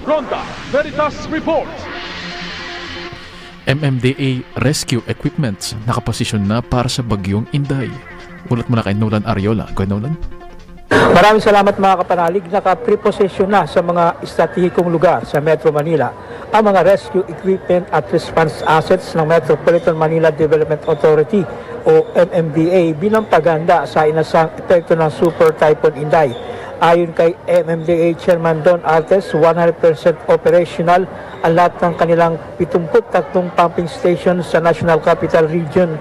Ronda Veritas Report. MMDA Rescue Equipments nakaposisyon na para sa bagyong Inday. Ulat muna kay Nolan Ariola. Go Nolan. Maraming salamat mga kapanalig. Naka-preposition na sa mga estratehikong lugar sa Metro Manila ang mga rescue equipment at response assets ng Metropolitan Manila Development Authority o MMDA bilang paghanda sa inasang epekto ng Super Typhoon Inday. Ayon kay MMDA Chairman Don Artes, 100% operational ang lahat ng kanilang 73 pumping stations sa National Capital Region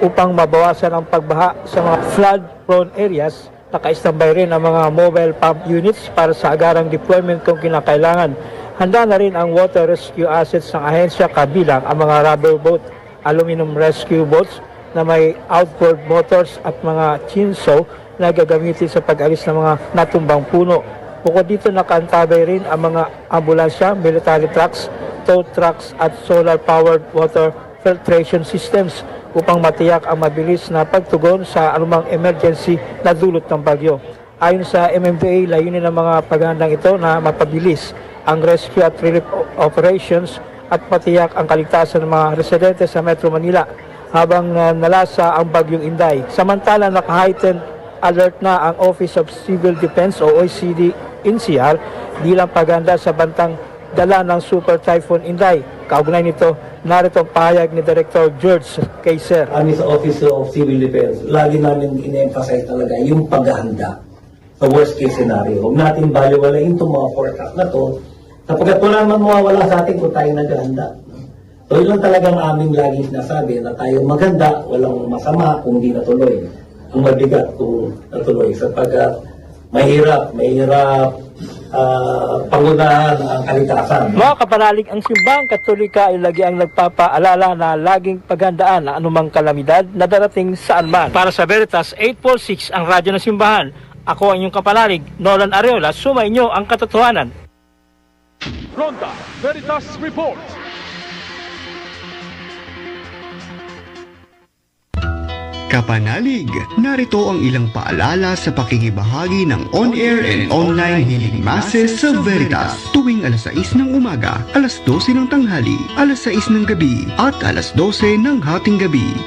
upang mabawasan ang pagbaha sa mga flood-prone areas. Naka-standby rin ang mga mobile pump units para sa agarang deployment kung kinakailangan. Handa na rin ang water rescue assets ng ahensya kabilang ang mga rubber boat, aluminum rescue boats na may outboard motors at mga chainsaw na gagamitin sa pag-alis ng mga natumbang puno. Bukod dito nakaantabay rin ang mga ambulansya, military trucks, tow trucks at solar-powered water filtration systems upang matiyak ang mabilis na pagtugon sa anumang emergency na dulot ng bagyo. Ayon sa MMDA, layunin ng mga paghandang ito na mapabilis ang rescue at relief operations at matiyak ang kaligtasan ng mga residente sa Metro Manila habang nalasa ang bagyong Inday. Samantala, naka-heightened alert na ang Office of Civil Defense o OECD NCR bilang paghanda sa bantang dala ng Super Typhoon Inday. Kaugnay nito, narito ang pahayag ni Director George Kaiser. Kami sa Office of Civil Defense, lagi namin in-emphasize talaga yung paghahanda sa worst case scenario. Huwag natin baliwalain itong mga forecast na to sapagkat wala naman mawawala sa atin kung tayo naghahanda. So yun lang talagang aming laging sinasabi na tayo maghanda, walang masama kung di natuloy. Ang mabigat kung natuloy sapagkat mahirap pangunahan ang kaligtasan. Mga kapanalig, ang simbahang katolika ay lagi ang nagpapaalala na laging paghandaan ang anumang kalamidad na darating saan man. Para sa Veritas 846, ang radyo ng simbahan, ako ang inyong kapanalig, Nolan Ariola, sumainyo ang katotohanan. Ronda Veritas Report. Kapanalig, narito ang ilang paalala sa pakikibahagi ng on-air and online healing masses sa Veritas tuwing alas 6 ng umaga, alas 12 ng tanghali, alas 6 ng gabi at alas 12 ng hating gabi.